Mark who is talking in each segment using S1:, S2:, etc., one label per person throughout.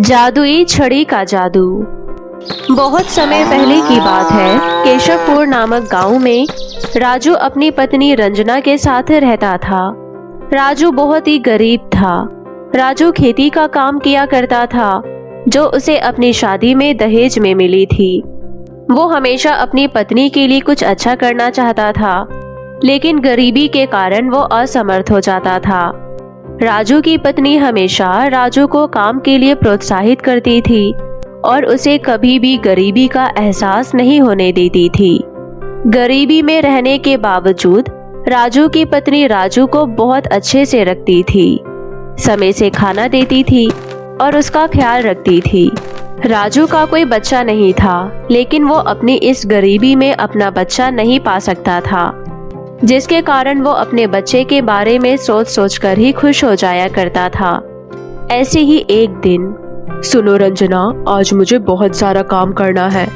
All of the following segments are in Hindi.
S1: जादुई छड़ी का जादू। बहुत समय पहले की बात है। केशवपुर नामक गांव में राजू अपनी पत्नी रंजना के साथ रहता था। राजू बहुत ही गरीब था। राजू खेती का काम किया करता था, जो उसे अपनी शादी में दहेज में मिली थी। वो हमेशा अपनी पत्नी के लिए कुछ अच्छा करना चाहता था, लेकिन गरीबी के कारण वो असमर्थ हो जाता था। राजू की पत्नी हमेशा राजू को काम के लिए प्रोत्साहित करती थी और उसे कभी भी गरीबी का एहसास नहीं होने देती थी। गरीबी में रहने के बावजूद राजू की पत्नी राजू को बहुत अच्छे से रखती थी, समय से खाना देती थी और उसका ख्याल रखती थी। राजू का कोई बच्चा नहीं था, लेकिन वो अपनी इस गरीबी में अपना बच्चा नहीं पा सकता था, जिसके कारण वो अपने बच्चे के बारे में सोच सोच कर ही खुश हो जाया करता था। ऐसे ही एक दिन,
S2: सुनो रंजना, आज मुझे बहुत सारा काम करना है,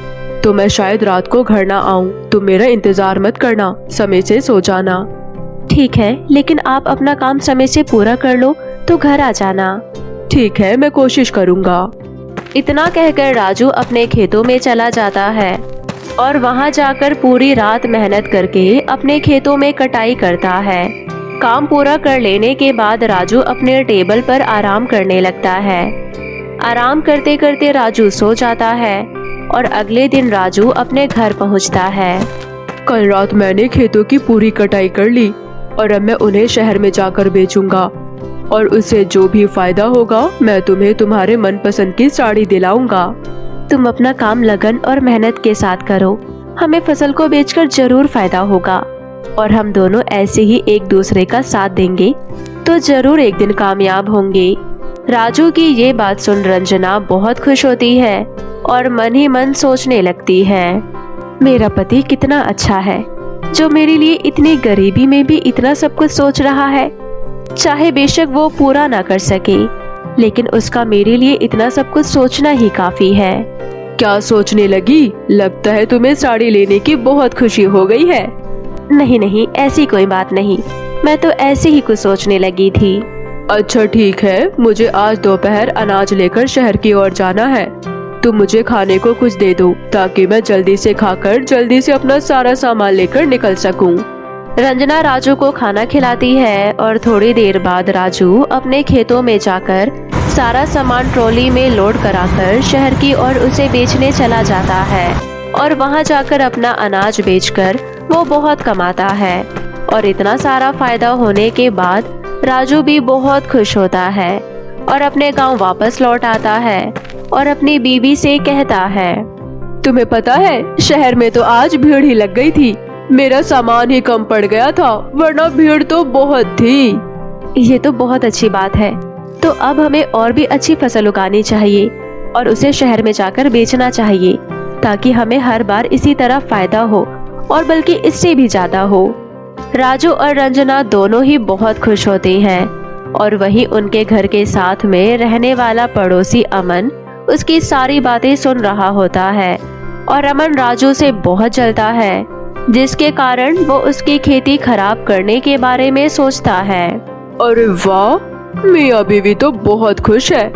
S2: तो मैं शायद रात को घर ना आऊं। तुम मेरा इंतजार मत करना, समय से सो जाना।
S1: ठीक है, लेकिन आप अपना काम समय से पूरा कर लो तो घर आ जाना।
S2: ठीक है, मैं कोशिश करूंगा।
S1: इतना कहकर राजू अपने खेतों में चला जाता है और वहां जाकर पूरी रात मेहनत करके अपने खेतों में कटाई करता है। काम पूरा कर लेने के बाद राजू अपने टेबल पर आराम करने लगता है। आराम करते करते राजू सो जाता है और अगले दिन राजू अपने घर पहुंचता है।
S2: कल रात मैंने खेतों की पूरी कटाई कर ली और अब मैं उन्हें शहर में जाकर बेचूंगा, और उससे जो भी फायदा होगा मैं तुम्हें तुम्हारे मनपसंद की साड़ी दिलाऊंगा।
S1: तुम अपना काम लगन और मेहनत के साथ करो, हमें फसल को बेचकर जरूर फायदा होगा और हम दोनों ऐसे ही एक दूसरे का साथ देंगे तो जरूर एक दिन कामयाब होंगे। राजू की ये बात सुन रंजना बहुत खुश होती है और मन ही मन सोचने लगती है, मेरा पति कितना अच्छा है, जो मेरे लिए इतनी गरीबी में भी इतना सब कुछ सोच रहा है। चाहे बेशक वो पूरा ना कर सके, लेकिन उसका मेरे लिए इतना सब कुछ सोचना ही काफी है।
S2: क्या सोचने लगी? लगता है तुम्हें साड़ी लेने की बहुत खुशी हो गई है।
S1: नहीं नहीं, ऐसी कोई बात नहीं, मैं तो ऐसे ही कुछ सोचने लगी थी।
S2: अच्छा ठीक है, मुझे आज दोपहर अनाज लेकर शहर की ओर जाना है। तुम मुझे खाने को कुछ दे दो ताकि मैं जल्दी से खाकर जल्दी से अपना सारा सामान लेकर निकल सकूं।
S1: रंजना राजू को खाना खिलाती है और थोड़ी देर बाद राजू अपने खेतों में जाकर सारा सामान ट्रॉली में लोड कराकर शहर की ओर उसे बेचने चला जाता है और वहां जाकर अपना अनाज बेचकर वो बहुत कमाता है। और इतना सारा फायदा होने के बाद राजू भी बहुत खुश होता है और अपने गांव वापस लौट आता है और अपनी बीवी से कहता है,
S2: तुम्हें पता है, शहर में तो आज भीड़ ही लग गई थी। मेरा सामान ही कम पड़ गया था, वरना भीड़ तो बहुत थी।
S1: ये तो बहुत अच्छी बात है। तो अब हमें और भी अच्छी फसल उगानी चाहिए और उसे शहर में जाकर बेचना चाहिए, ताकि हमें हर बार इसी तरह फायदा हो और बल्कि इससे भी ज्यादा हो। राजू और रंजना दोनों ही बहुत खुश होते हैं और वहीं उनके घर के साथ में रहने वाला पड़ोसी अमन उसकी सारी बातें सुन रहा होता है और अमन राजू से बहुत जलता है, जिसके कारण वो उसकी खेती खराब करने के बारे में सोचता है।
S2: अरे वाह, मियां बीवी तो बहुत खुश है।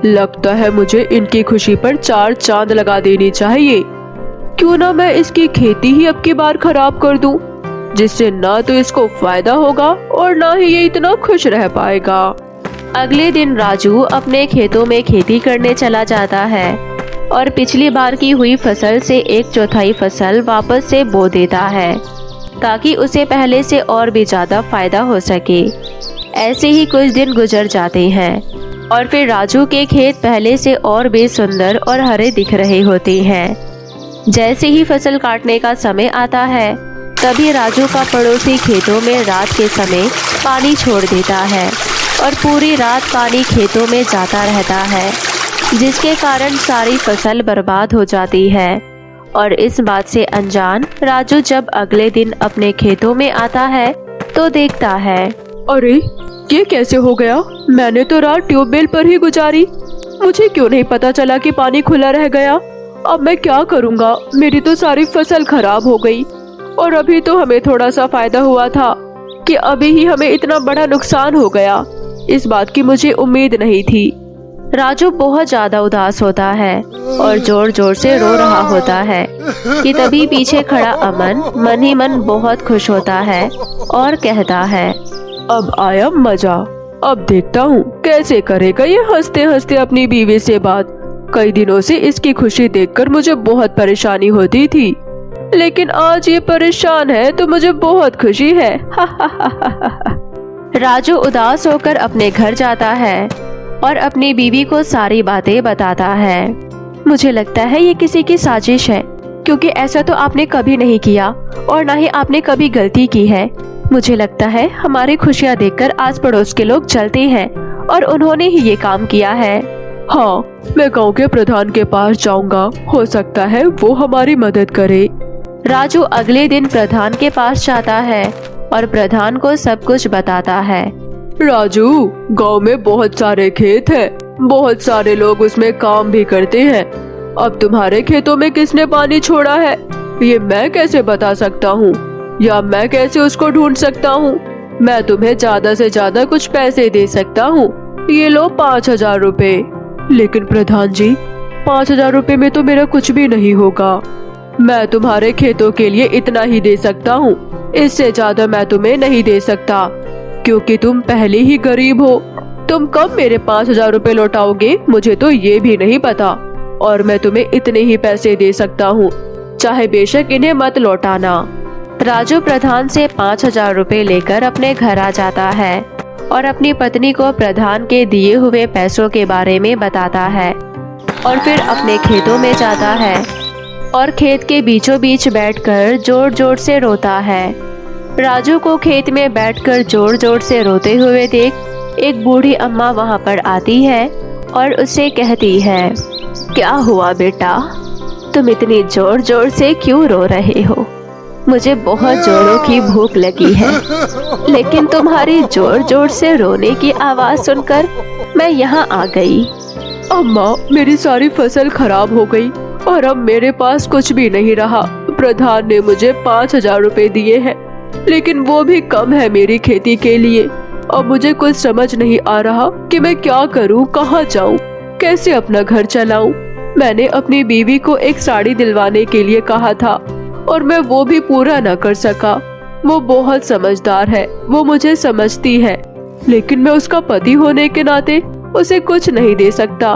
S2: लगता है मुझे इनकी खुशी पर 4 चांद लगा देनी चाहिए। क्यों ना मैं इसकी खेती ही अब की बार खराब कर दूं, जिससे ना तो इसको फायदा होगा और ना ही ये इतना खुश रह पाएगा।
S1: अगले दिन राजू अपने खेतों में खेती करने चला जाता है और पिछली बार की हुई फसल से 1/4 फसल वापस से बो देता है, ताकि उसे पहले से और भी ज्यादा फायदा हो सके। ऐसे ही कुछ दिन गुजर जाते हैं और फिर राजू के खेत पहले से और भी सुंदर और हरे दिख रहे होते हैं। जैसे ही फसल काटने का समय आता है, तभी राजू का पड़ोसी खेतों में रात के समय पानी छोड़ देता है और पूरी रात पानी खेतों में जाता रहता है, जिसके कारण सारी फसल बर्बाद हो जाती है। और इस बात से अनजान राजू जब अगले दिन अपने खेतों में आता है तो देखता है,
S2: अरे ये कैसे हो गया? मैंने तो रात ट्यूबवेल पर ही गुजारी, मुझे क्यों नहीं पता चला कि पानी खुला रह गया? अब मैं क्या करूँगा? मेरी तो सारी फसल खराब हो गई और अभी तो हमें थोड़ा सा फायदा हुआ था कि अभी ही हमें इतना बड़ा नुकसान हो गया। इस बात की मुझे उम्मीद नहीं थी।
S1: राजू बहुत ज्यादा उदास होता है और जोर जोर से रो रहा होता है कि तभी पीछे खड़ा अमन मन ही मन बहुत खुश होता है और कहता है,
S2: अब आया मजा। अब देखता हूँ कैसे करेगा ये हंसते हंसते अपनी बीवी से बात। कई दिनों से इसकी खुशी देखकर मुझे बहुत परेशानी होती थी, लेकिन आज ये परेशान है तो मुझे बहुत खुशी है।
S1: राजू उदास होकर अपने घर जाता है और अपनी बीवी को सारी बातें बताता है। मुझे लगता है ये किसी की साजिश है, क्योंकि ऐसा तो आपने कभी नहीं किया और ना ही आपने कभी गलती की है। मुझे लगता है हमारी खुशियाँ देखकर आस पड़ोस के लोग जलते हैं और उन्होंने ही ये काम किया है।
S2: हाँ, मैं गांव के प्रधान के पास जाऊंगा, हो सकता है वो हमारी मदद करे।
S1: राजू अगले दिन प्रधान के पास जाता है और प्रधान को सब कुछ बताता है।
S2: राजू, गांव में बहुत सारे खेत हैं, बहुत सारे लोग उसमें काम भी करते हैं। अब तुम्हारे खेतों में किसने पानी छोड़ा है ये मैं कैसे बता सकता हूँ, या मैं कैसे उसको ढूंढ सकता हूँ। मैं तुम्हें ज्यादा से ज्यादा कुछ पैसे दे सकता हूँ, ये लो 5,000 रुपए। लेकिन प्रधान जी, 5,000 रुपए में तो मेरा कुछ भी नहीं होगा। मैं तुम्हारे खेतों के लिए इतना ही दे सकता हूँ, इससे ज्यादा मैं तुम्हें नहीं दे सकता, क्योंकि तुम पहले ही गरीब हो। तुम कब मेरे 5,000 रुपए लौटाओगे मुझे तो ये भी नहीं पता, और मैं तुम्हें इतने ही पैसे दे सकता हूँ, चाहे बेशक इन्हें मत लौटाना।
S1: राजू प्रधान से 5,000 रुपए लेकर अपने घर आ जाता है और अपनी पत्नी को प्रधान के दिए हुए पैसों के बारे में बताता है और फिर अपने खेतों में जाता है और खेत के बीचों बीच बैठकर जोर जोर से रोता है। राजू को खेत में बैठकर जोर जोर से रोते हुए देख एक बूढ़ी अम्मा वहां पर आती है और उससे कहती है, क्या हुआ बेटा, तुम इतनी जोर जोर से क्यों रो रहे हो? मुझे बहुत जोरों की भूख लगी है, लेकिन तुम्हारी जोर जोर से रोने की आवाज सुनकर मैं यहाँ आ गई।
S2: अम्मा, मेरी सारी फसल खराब हो गई और अब मेरे पास कुछ भी नहीं रहा। प्रधान ने मुझे 5,000 रुपए दिए हैं, लेकिन वो भी कम है मेरी खेती के लिए। अब मुझे कुछ समझ नहीं आ रहा कि मैं क्या करूं, कहाँ जाऊं, कैसे अपना घर चलाऊं। मैंने अपनी बीवी को एक साड़ी दिलवाने के लिए कहा था और मैं वो भी पूरा न कर सका। वो बहुत समझदार है, वो मुझे समझती है, लेकिन मैं उसका पति होने के नाते उसे कुछ नहीं दे सकता।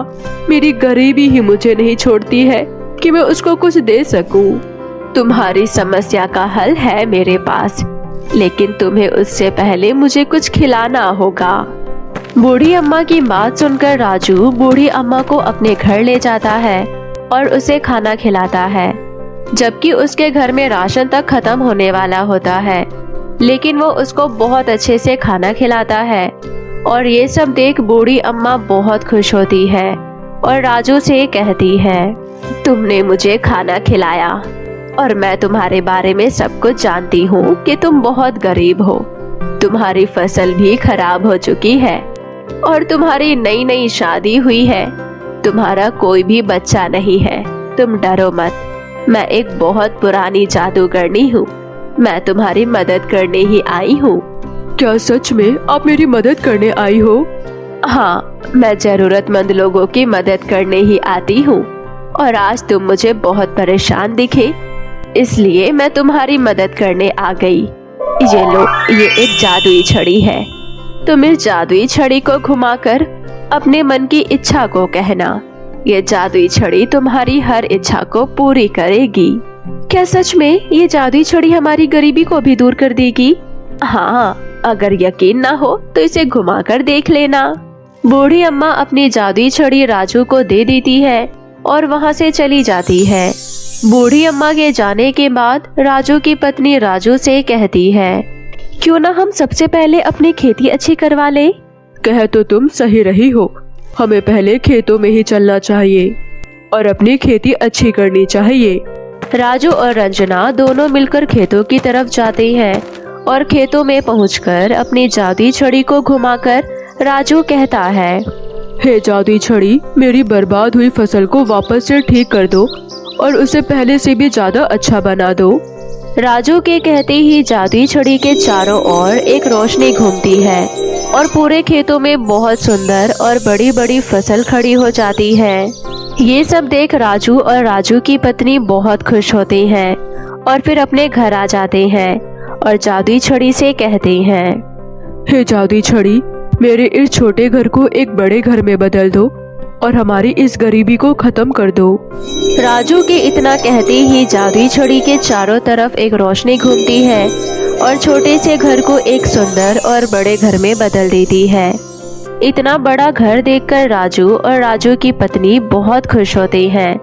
S2: मेरी गरीबी ही मुझे नहीं छोड़ती है कि मैं उसको कुछ दे सकूं।
S1: तुम्हारी समस्या का हल है मेरे पास, लेकिन तुम्हें उससे पहले मुझे कुछ खिलाना होगा। बूढ़ी अम्मा की बात सुनकर राजू बूढ़ी अम्मा को अपने घर ले जाता है और उसे खाना खिलाता है, जबकि उसके घर में राशन तक खत्म होने वाला होता है, लेकिन वो उसको बहुत अच्छे से खाना खिलाता है। और ये सब देख बूढ़ी अम्मा बहुत खुश होती है और राजू से कहती है, तुमने मुझे खाना खिलाया और मैं तुम्हारे बारे में सब कुछ जानती हूँ कि तुम बहुत गरीब हो। तुम्हारी फसल भी खराब हो चुकी है और तुम्हारी नई नई शादी हुई है। तुम्हारा कोई भी बच्चा नहीं है। तुम डरो मत, मैं एक बहुत पुरानी जादूगरनी हूँ। मैं तुम्हारी मदद करने ही आई हूँ।
S2: क्या सच में आप मेरी मदद करने आई हो?
S1: हाँ, मैं जरूरतमंद लोगों की मदद करने ही आती हूँ और आज तुम मुझे बहुत परेशान दिखे, इसलिए मैं तुम्हारी मदद करने आ गई। ये लो, ये एक जादुई छड़ी है। तुम इस जादुई छड़ी को घुमाकर अपने मन की इच्छा को कहना। ये जादुई छड़ी तुम्हारी हर इच्छा को पूरी करेगी। क्या सच में ये जादुई छड़ी हमारी गरीबी को भी दूर कर देगी? हाँ, अगर यकीन ना हो तो इसे घुमाकर देख लेना। बूढ़ी अम्मा अपनी जादुई छड़ी राजू को दे देती है और वहाँ से चली जाती है। बूढ़ी अम्मा के जाने के बाद राजू की पत्नी राजू से कहती है, क्यों ना हम सबसे पहले अपनी खेती अच्छी करवा ले?
S2: कह तो तुम सही रही हो, हमें पहले खेतों में ही चलना चाहिए और अपनी खेती अच्छी करनी चाहिए।
S1: राजू और रंजना दोनों मिलकर खेतों की तरफ जाते हैं और खेतों में पहुंचकर अपनी जादुई छड़ी को घुमाकर राजू कहता है,
S2: हे जादुई छड़ी, मेरी बर्बाद हुई फसल को वापस से ठीक कर दो और उसे पहले से भी ज्यादा अच्छा बना दो।
S1: राजू के कहते ही जादुई छड़ी के चारों ओर एक रोशनी घूमती है और पूरे खेतों में बहुत सुंदर और बड़ी बड़ी फसल खड़ी हो जाती है। ये सब देख राजू और राजू की पत्नी बहुत खुश होते हैं और फिर अपने घर आ जाते हैं और जादुई छड़ी से कहते हैं,
S2: हे जादुई छड़ी, मेरे इस छोटे घर को एक बड़े घर में बदल दो और हमारी इस गरीबी को खत्म कर दो।
S1: राजू के इतना कहते ही जादुई छड़ी के चारों तरफ एक रोशनी घूमती है और छोटे से घर को एक सुंदर और बड़े घर में बदल देती है। इतना बड़ा घर देखकर राजू और राजू की पत्नी बहुत खुश होते हैं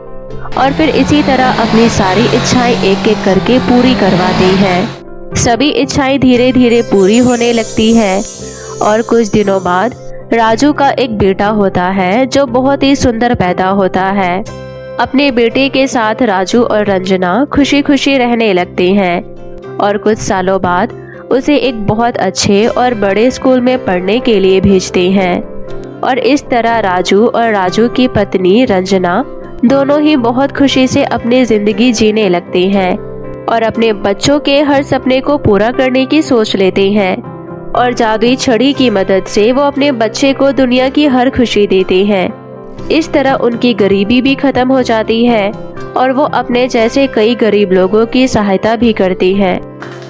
S1: और फिर इसी तरह अपनी सारी इच्छाएं एक एक करके पूरी करवाते हैं। सभी इच्छाएं धीरे धीरे पूरी होने लगती है और कुछ दिनों बाद राजू का एक बेटा होता है जो बहुत ही सुंदर पैदा होता है। अपने बेटे के साथ राजू और रंजना खुशी खुशी रहने लगते हैं और कुछ सालों बाद उसे एक बहुत अच्छे और बड़े स्कूल में पढ़ने के लिए भेजते हैं और इस तरह राजू और राजू की पत्नी रंजना दोनों ही बहुत खुशी से अपनी जिंदगी जीने लगते हैं और अपने बच्चों के हर सपने को पूरा करने की सोच लेते हैं और जादुई छड़ी की मदद से वो अपने बच्चे को दुनिया की हर खुशी देते हैं। इस तरह उनकी गरीबी भी खत्म हो जाती है और वो अपने जैसे कई गरीब लोगों की सहायता भी करते हैं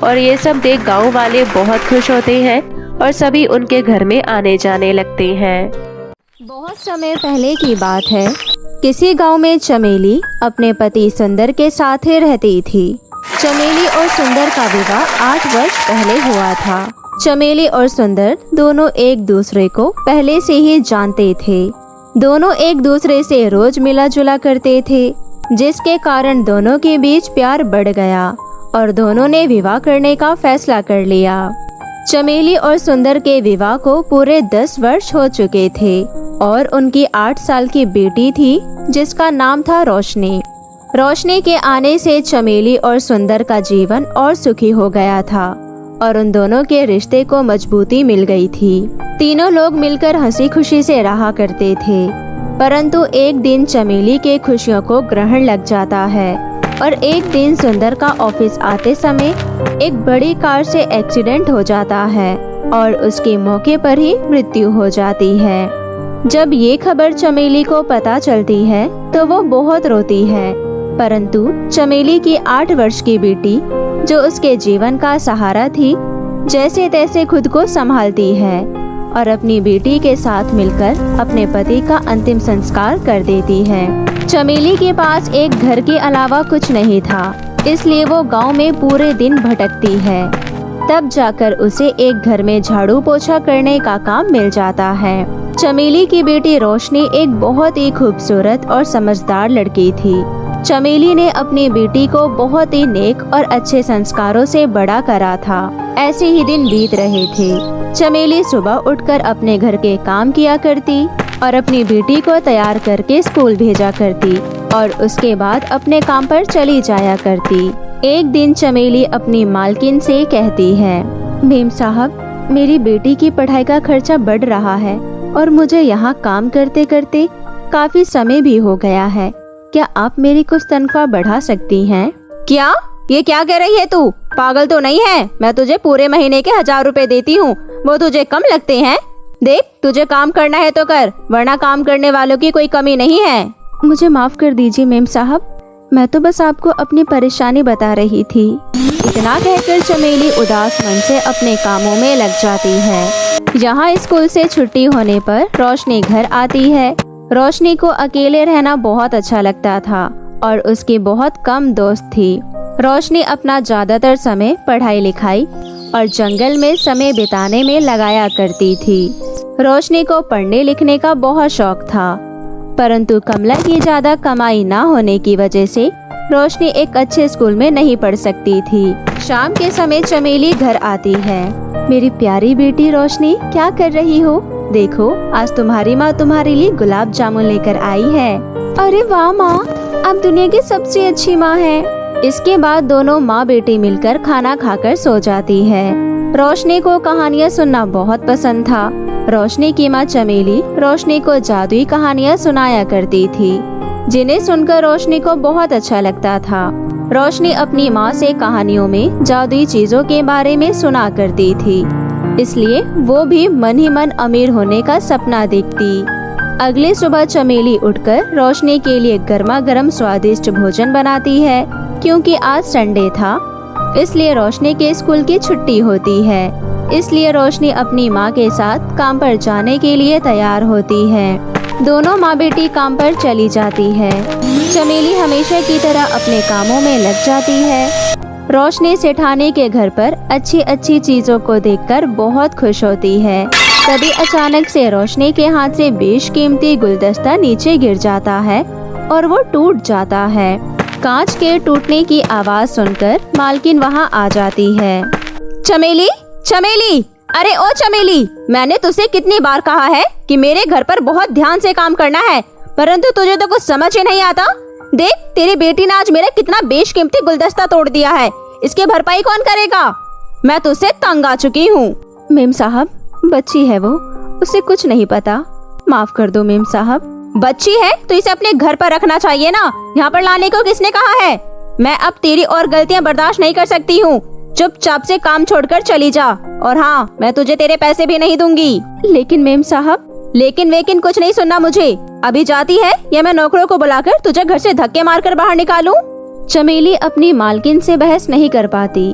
S1: और ये सब देख गांव वाले बहुत खुश होते हैं और सभी उनके घर में आने जाने लगते हैं।
S3: बहुत समय पहले की बात है। किसी गांव में चमेली अपने पति सुंदर के साथ ही रहती थी। चमेली और सुंदर का विवाह 8 वर्ष पहले हुआ था। चमेली और सुंदर दोनों एक दूसरे को पहले से ही जानते थे। दोनों एक दूसरे से रोज मिला जुला करते थे, जिसके कारण दोनों के बीच प्यार बढ़ गया और दोनों ने विवाह करने का फैसला कर लिया। चमेली और सुंदर के विवाह को पूरे 10 वर्ष हो चुके थे और उनकी 8 साल की बेटी थी जिसका नाम था रोशनी। रोशनी के आने से चमेली और सुंदर का जीवन और सुखी हो गया था और उन दोनों के रिश्ते को मजबूती मिल गई थी। तीनों लोग मिलकर हंसी खुशी से रहा करते थे, परंतु एक दिन चमेली के खुशियों को ग्रहण लग जाता है और एक दिन सुंदर का ऑफिस आते समय एक बड़ी कार से एक्सीडेंट हो जाता है और उसके मौके पर ही मृत्यु हो जाती है। जब ये खबर चमेली को पता चलती है तो वो बहुत रोती है, परंतु चमेली की 8 वर्ष की बेटी जो उसके जीवन का सहारा थी, जैसे तैसे खुद को संभालती है और अपनी बेटी के साथ मिलकर अपने पति का अंतिम संस्कार कर देती है। चमेली के पास एक घर के अलावा कुछ नहीं था, इसलिए वो गांव में पूरे दिन भटकती है। तब जाकर उसे एक घर में झाड़ू पोछा करने का काम मिल जाता है। चमेली की बेटी रोशनी एक बहुत ही खूबसूरत और समझदार लड़की थी। चमेली ने अपनी बेटी को बहुत ही नेक और अच्छे संस्कारों से बड़ा करा था। ऐसे ही दिन बीत रहे थे। चमेली सुबह उठकर अपने घर के काम किया करती और अपनी बेटी को तैयार करके स्कूल भेजा करती और उसके बाद अपने काम पर चली जाया करती। एक दिन चमेली अपनी मालकिन से कहती है, मेम साहब, मेरी बेटी की पढ़ाई का खर्चा बढ़ रहा है और मुझे यहाँ काम करते करते काफी समय भी हो गया है। क्या आप मेरी कुछ तनख्वाह बढ़ा सकती हैं? क्या? ये क्या कह रही है तू? पागल तो नहीं है? मैं तुझे पूरे महीने के 1000 रुपए देती हूँ, वो तुझे कम लगते हैं? देख, तुझे काम करना है तो कर, वरना काम करने वालों की कोई कमी नहीं है। मुझे माफ कर दीजिए मेम साहब, मैं तो बस आपको अपनी परेशानी बता रही थी। इतना कहकर चमेली उदास मन से अपने कामों में लग जाती है। यहाँ स्कूल से छुट्टी होने पर रोशनी घर आती है। रोशनी को अकेले रहना बहुत अच्छा लगता था और उसकी बहुत कम दोस्त थी। रोशनी अपना ज्यादातर समय पढ़ाई लिखाई और जंगल में समय बिताने में लगाया करती थी। रोशनी को पढ़ने लिखने का बहुत शौक था, परंतु कमला की ज्यादा कमाई ना होने की वजह से रोशनी एक अच्छे स्कूल में नहीं पढ़ सकती थी। शाम के समय चमेली घर आती है। मेरी प्यारी बेटी रोशनी, क्या कर रही हो? देखो, आज तुम्हारी माँ तुम्हारे लिए गुलाब जामुन लेकर आई है। अरे वाह माँ, आप दुनिया की सबसे अच्छी माँ हैं। इसके बाद दोनों माँ बेटी मिलकर खाना खाकर सो जाती है। रोशनी को कहानियाँ सुनना बहुत पसंद था। रोशनी की माँ चमेली रोशनी को जादुई कहानियाँ सुनाया करती थी, जिन्हें सुनकर रोशनी को बहुत अच्छा लगता था। रोशनी अपनी माँ से कहानियों में जादुई चीजों के बारे में सुना करती थी, इसलिए वो भी मन ही मन अमीर होने का सपना देखती। अगली सुबह चमेली उठकर रोशनी के लिए गर्मा गर्म स्वादिष्ट भोजन बनाती है। क्योंकि आज संडे था, इसलिए रोशनी के स्कूल की छुट्टी होती है। इसलिए रोशनी अपनी माँ के साथ काम पर जाने के लिए तैयार होती है। दोनों माँ बेटी काम पर चली जाती है। चमेली हमेशा की तरह अपने कामों में लग जाती है। रोशनी सेठानी के घर पर अच्छी अच्छी चीजों को देखकर बहुत खुश होती है। तभी अचानक से रोशनी के हाथ से बेशकीमती गुलदस्ता नीचे गिर जाता है और वो टूट जाता है। कांच के टूटने की आवाज सुनकर मालकिन वहाँ आ जाती है। चमेली, चमेली, अरे ओ चमेली, मैंने तुझसे कितनी बार कहा है कि मेरे घर पर बहुत ध्यान से काम करना है, परंतु तुझे तो कुछ समझ ही नहीं आता। देख, तेरी बेटी ने आज मेरा कितना बेशकीमती गुलदस्ता तोड़ दिया है। इसकी भरपाई कौन करेगा? मैं तुझसे तंग आ चुकी हूँ। मेम साहब, बच्ची है वो, उसे कुछ नहीं पता, माफ कर दो मेम साहब। बच्ची है तो इसे अपने घर पर रखना चाहिए ना, यहाँ पर लाने को किसने कहा है? मैं अब तेरी और गलतियाँ बर्दाश्त नहीं कर सकती हूँ। चुपचाप से काम छोड़कर चली जा, और हाँ, मैं तुझे तेरे पैसे भी नहीं दूंगी। लेकिन मेम साहब, लेकिन वेकिन कुछ नहीं सुनना मुझे। अभी जाती है या मैं नौकरों को बुलाकर तुझे घर से धक्के मारकर बाहर निकालूं? चमेली अपनी मालकिन से बहस नहीं कर पाती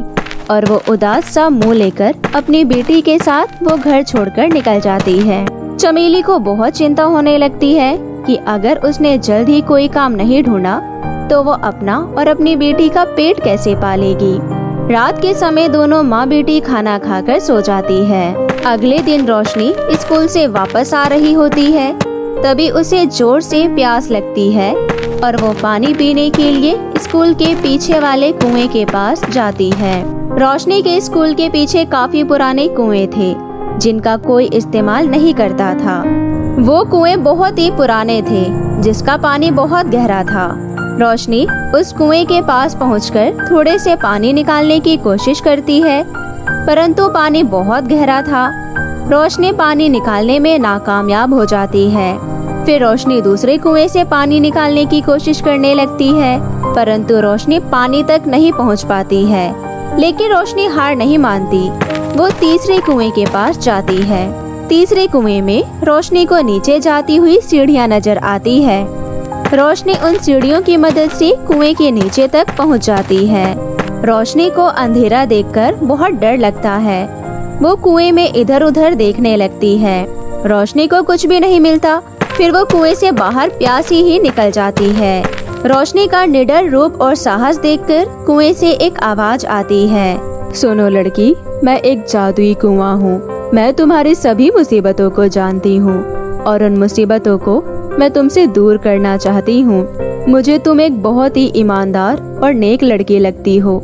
S3: और वो उदास सा मुंह लेकर अपनी बेटी के साथ वो घर छोड़कर निकल जाती है। चमेली को बहुत चिंता होने लगती है कि अगर उसने जल्द ही कोई काम नहीं ढूंढा तो वो अपना और अपनी बेटी का पेट कैसे पालेगी। रात के समय दोनों माँ बेटी खाना खाकर सो जाती है। अगले दिन रोशनी स्कूल से वापस आ रही होती है। तभी उसे जोर से प्यास लगती है और वो पानी पीने के लिए स्कूल के पीछे वाले कुएं के पास जाती है। रोशनी के स्कूल के पीछे काफी पुराने कुएं थे, जिनका कोई इस्तेमाल नहीं करता था। वो कुएं बहुत ही पुराने थे, जिसका पानी बहुत गहरा था। रोशनी उस कुएं के पास पहुंचकर थोड़े से पानी निकालने की कोशिश करती है, परंतु पानी बहुत गहरा था। रोशनी पानी निकालने में नाकामयाब हो जाती है। फिर रोशनी दूसरे कुएं से पानी निकालने की कोशिश करने लगती है, परंतु रोशनी पानी तक नहीं पहुंच पाती है। लेकिन रोशनी हार नहीं मानती। वो तीसरे कुएं के पास जाती है। तीसरे कुएं में रोशनी को नीचे जाती हुई सीढ़ियां नजर आती है। रोशनी उन सीढ़ियों की मदद से कुएं के नीचे तक पहुंच जाती है। रोशनी को अंधेरा देखकर बहुत डर लगता है। वो कुएं में इधर उधर देखने लगती है। रोशनी को कुछ भी नहीं मिलता। फिर वो कुएं से बाहर प्यासी ही निकल जाती है। रोशनी का निडर रूप और साहस देखकर कुएं से एक आवाज आती है। सुनो लड़की, मैं एक जादुई कुआं हूँ। मैं तुम्हारी सभी मुसीबतों को जानती हूँ और उन मुसीबतों को मैं तुमसे दूर करना चाहती हूँ। मुझे तुम एक बहुत ही ईमानदार और नेक लड़की लगती हो,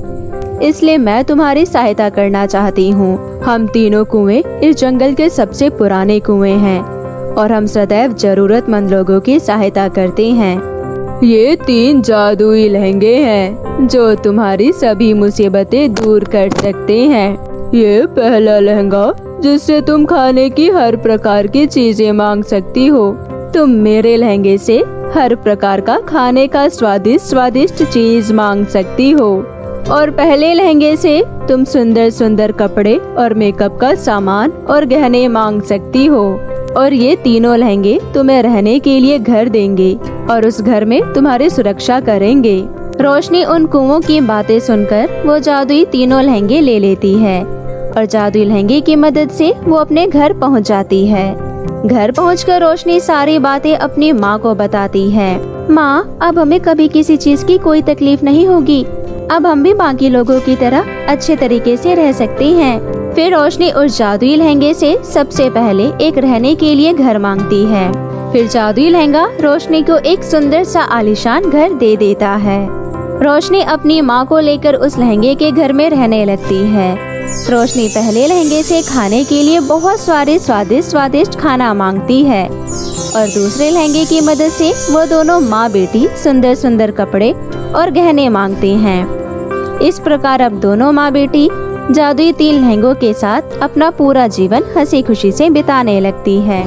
S3: इसलिए मैं तुम्हारी सहायता करना चाहती हूँ। हम तीनों कुएं इस जंगल के सबसे पुराने कुएं हैं और हम सदैव जरूरतमंद लोगों की सहायता करते हैं। ये 3 जादुई लहंगे हैं जो तुम्हारी सभी मुसीबतें दूर कर सकते हैं। ये पहला लहंगा जिससे तुम खाने की हर प्रकार की चीजें मांग सकती हो। तुम मेरे लहंगे से हर प्रकार का खाने का स्वादिष्ट चीज मांग सकती हो। और पहले लहंगे से तुम सुंदर सुंदर कपड़े और मेकअप का सामान और गहने मांग सकती हो। और ये तीनों लहंगे तुम्हें रहने के लिए घर देंगे और उस घर में तुम्हारी सुरक्षा करेंगे। रोशनी उन कुओं की बातें सुनकर वो जादुई तीनों लहंगे ले लेती है और जादुई लहंगे की मदद से वो अपने घर पहुंच जाती है। घर पहुंचकर रोशनी सारी बातें अपनी माँ को बताती है। माँ, अब हमें कभी किसी चीज की कोई तकलीफ नहीं होगी। अब हम भी बाकी लोगों की तरह अच्छे तरीके से रह सकते हैं। फिर रोशनी उस जादुई लहंगे से सबसे पहले एक रहने के लिए घर मांगती है। फिर जादुई लहंगा रोशनी को एक सुंदर सा आलीशान घर दे देता है। रोशनी अपनी माँ को लेकर उस लहंगे के घर में रहने लगती है। रोशनी पहले लहंगे से खाने के लिए बहुत सारे स्वादिष्ट खाना मांगती है और दूसरे लहंगे की मदद से वो दोनों माँ बेटी सुंदर सुंदर कपड़े और गहने मांगते हैं। इस प्रकार अब दोनों माँ बेटी जादुई 3 लहंगों के साथ अपना पूरा जीवन हंसी खुशी से बिताने लगती है।